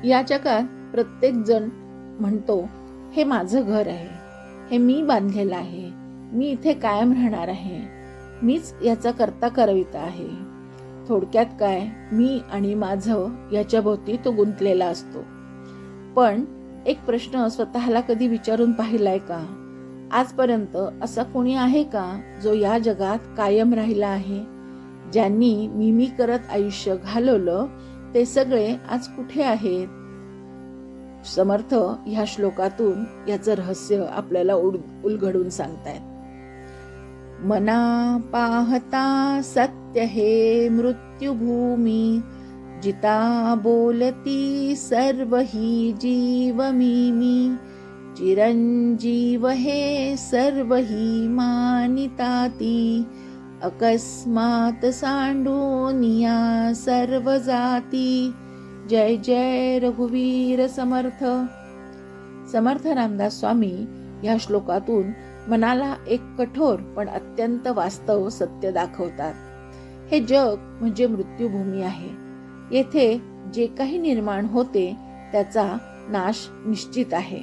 या जगात प्रत्येक जण म्हणतो, हे माझं घर आहे, हे मी बांधलेलं आहे, मी इथे कायम राहणार आहे, मीच याचा करता करविता आहे. थोडक्यात काय, मी आणि माझं याच्या भोवती तो गुंतलेला असतो. पण एक प्रश्न स्वतःला कधी विचारून पाहिलाय का? आजपर्यंत असा कोणी आहे का जो या जगात कायम राहिला आहे? ज्यांनी मी करत आयुष्य घालवलं ते सगळे आज कुठे आहेत? समर्थ ह्या श्लोकातून याचं रहस्य आपल्याला उलगडून सांगतायत. मना पाहता सत्य हे मृत्युभूमी, जिता बोलती सर्व ही जीव मी. चिरंजीव हे सर्व ही मानिताती, अकस्मात सांडूनिया सर्व जाती. जय जय रघुवीर समर्थ. समर्थ रामदास स्वामी या श्लोकातून मनाला एक कठोर पण अत्यंत वास्तव सत्य दाखवतात. हे जग म्हणजे मृत्यूभूमी आहे. येथे जे काही निर्माण होते त्याचा नाश निश्चित आहे.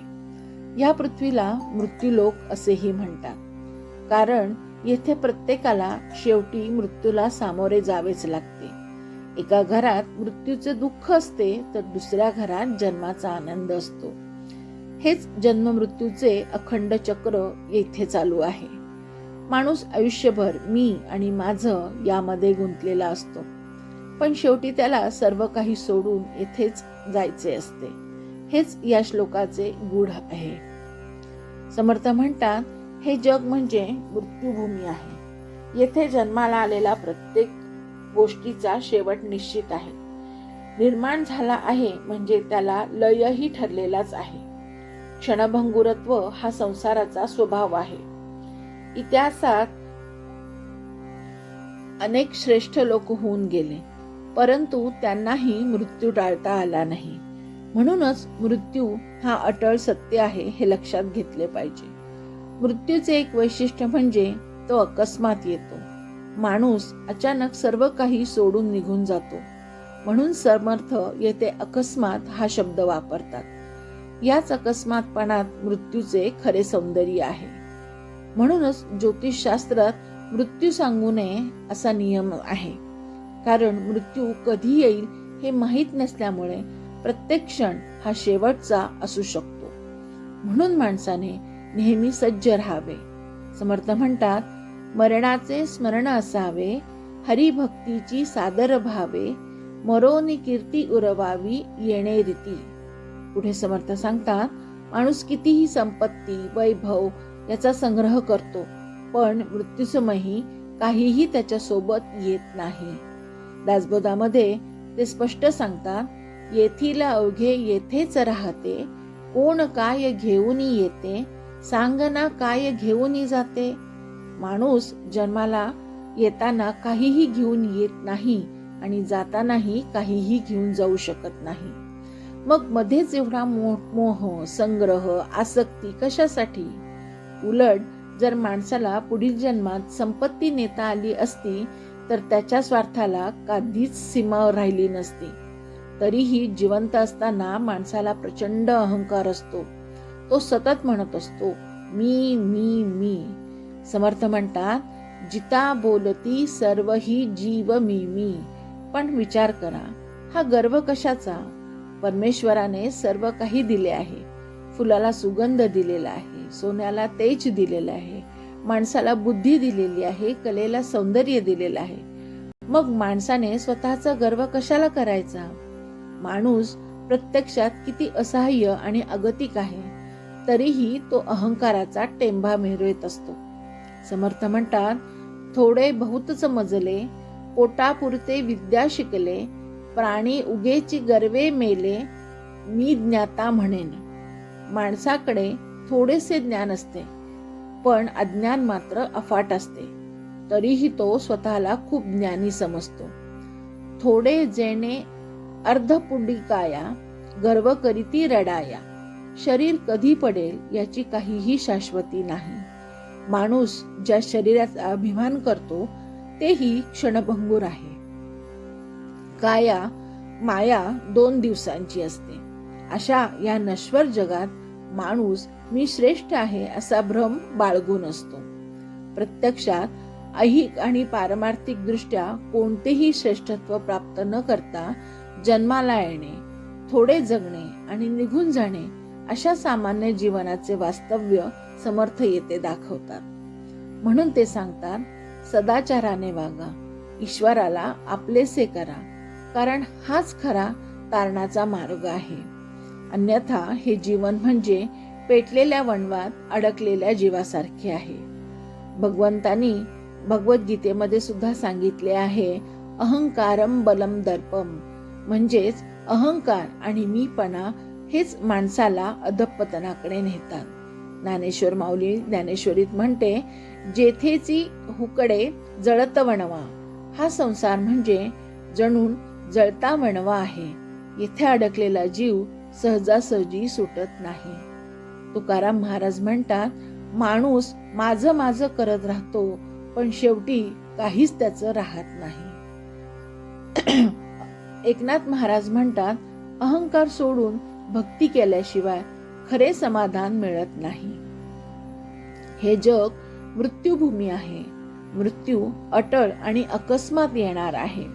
या पृथ्वीला मृत्यूलोक असेही म्हणतात, कारण येथे प्रत्येकाला शेवटी मृत्यूला सामोरे जावेच लागते. एका घरात मृत्यूचे दुःख असते तर दुसऱ्या घरात जन्माचा आनंद असतो. हेच जन्म मृत्यूचे अखंड चक्र येथे चालू आहे. माणूस आयुष्यभर मी आणि माझं यामध्ये गुंतलेला असतो, पण शेवटी त्याला सर्व काही सोडून येथेच जायचे असते. हेच या श्लोकाचे गूढ आहे. समर्थ म्हणतात, हे जग म्हणजे मृत्यूभूमी आहे. येथे जन्माला आलेला प्रत्येक गोष्टीचा शेवट निश्चित आहे. निर्माण झाला आहे म्हणजे त्याला लयही ठरलेलाच आहे. क्षणभंगुरत्व हा संसाराचा स्वभाव आहे. इतिहासात अनेक श्रेष्ठ लोक होऊन गेले, परंतु त्यांनाही मृत्यू टाळता आला नाही. म्हणूनच मृत्यू हा अटळ सत्य आहे हे लक्षात घेतले पाहिजे. मृत्यूचे एक वैशिष्ट्य म्हणजे तो अकस्मात येतो. माणूस अचानक सर्व काही सोडून निघून जातो. म्हणून समर्थ येथे अकस्मात हा शब्द वापरतात. याच अकस्मातपणात मृत्यूचे खरे सौंदर्य आहे. म्हणूनच ज्योतिषशास्त्रात मृत्यू सांगू नये असा नियम आहे. कारण मृत्यू कधी येईल हे माहीत नसल्यामुळे प्रत्येक क्षण हा शेवटचा असू शकतो. म्हणून माणसाने नेहमी सज्ज राहावे. समर्थ म्हणतात, मरणाचे स्मरण असावे, हरिभक्तीची सादर भावे, मरोनी कीर्ती उरवावी येणे रीती. पुढे समर्थ सांगतात, माणूस कितीही संपत्ती वैभव याचा संग्रह करतो, पण मृत्यूसमयी काहीही त्याच्या सोबत येत नाही. दासबोधामध्ये ते स्पष्ट सांगतात, येथील अवघे येथेच राहते, कोण काय घेऊन येते, सांगना काय घेऊन जाते. माणूस जन्माला येताना काहीही घेऊन येत नाही आणि जातानाही काहीही घेऊन जाऊ शकत नाही. मग मध्येच एवढा मोह, संग्रह, आसक्ती कशासाठी? उलट जर माणसाला पुढील जन्मात संपत्ती नेता आली असती तर त्याच्या स्वार्थाला कधीच सीमा राहिली नसती. तरीही जिवंत असताना माणसाला प्रचंड अहंकार असतो. तो सतत म्हणत असतो, मी मी मी. समर्थ म्हणतात, जिता बोलती सर्व ही जीव मी. पण विचार करा, हा गर्व कशाचा? परमेश्वराने सर्व काही दिले आहे. फुलाला सुगंध दिलेला आहे, सोन्याला तेज दिलेलं आहे, माणसाला बुद्धी दिलेली आहे, कलेला सौंदर्य दिलेलं आहे. मग माणसाने स्वतःचा गर्व कशाला करायचा? माणूस प्रत्यक्षात किती असहाय्य आणि अगतिक आहे, तरीही तो अहंकाराचा टेंभा मिरवत असतो. समर्थ म्हणतात, थोडे बहुतच मजले, पोटापुरते विद्या शिकले, प्राणी उगेची गर्वे मेले, मी ज्ञाता म्हणेन. माणसाकडे थोडेसे ज्ञान असते, पण अज्ञान मात्र अफाट असते. तरीही तो स्वतःला खूप ज्ञानी समजतो. थोडे जेणे अर्धपुंडिकाया, गर्व करीती रडाया. शरीर कधी पडेल याची काहीही शाश्वती नाही. माणूस ज्या शरीराचा अभिमान करतो तेही क्षणभंगूर आहे. काया माया 2 दिवसांची असते. अशा या नश्वर जगात माणूस मी श्रेष्ठ आहे असा भ्रम बाळगून असतो. प्रत्यक्षात ऐहिक आणि पारमार्थिक दृष्ट्या कोणतेही श्रेष्ठत्व प्राप्त न करता जन्माला येणे, थोडे जगणे आणि निघून जाणे अशा सामान्य जीवनाचे वास्तव्य समर्थ येते दाखवतात. म्हणून ते सांगतात, सदाचाराने वागा, ईश्वराला आपलेसे करा, कारण हाच खरा तारणाचा मार्ग आहे. अन्यथा हे जीवन म्हणजे पेटलेल्या वणवात अडकलेल्या जीवासारखे आहे. भगवंतांनी भगवद्गीतेमध्ये सुद्धा सांगितले आहे, अहंकारम बलम दर्पम, म्हणजेच अहंकार आणि मीपणा हेच माणसाला अधप्पतनाकडे नेतात. ज्ञानेश्वर माऊली ज्ञानेश्वरीत म्हणते, जेथेची हुकडे जळत वणवा, हा संसार म्हणजे जणून जळता वणवा आहे. येथे अडकलेला जीव सहजासहजी सुटत नाही. तुकाराम महाराज म्हणतात, माणूस माझं माझं करत राहतो, पण शेवटी काहीच त्याचं राहत नाही. एकनाथ महाराज म्हणतात, अहंकार सोडून भक्ती केल्याशिवाय खरे समाधान मिळत नाही. हे जग मृत्यूभूमी आहे. मृत्यू अटळ आणि अकस्मात येणार आहे.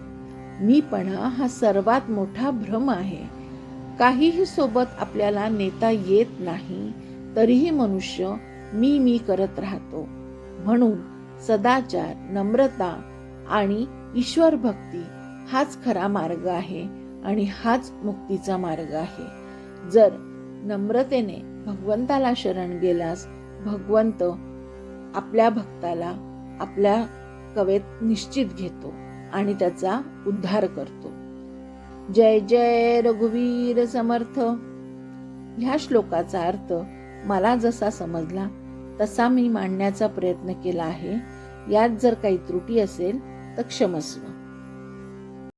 मीपणा हा सर्वात मोठा भ्रम आहे. काहीही सोबत आपल्याला नेता येत नाही, तरीही मनुष्य मी करत राहतो. म्हणून सदाचार, नम्रता आणि ईश्वर भक्ती हाच खरा मार्ग आहे आणि हाच मुक्तीचा मार्ग आहे. जर नम्रतेने भगवंताला शरण गेलास, भगवंत आपल्या भक्ताला आपल्या कवेत निश्चित घेतो आणि त्याचा उद्धार करतो. जय जय रघुवीर समर्थ. ह्या श्लोकाचा अर्थ मला जसा समजला तसा मी मांडण्याचा प्रयत्न केला आहे. यात जर काही त्रुटी असेल तर क्षमस्व.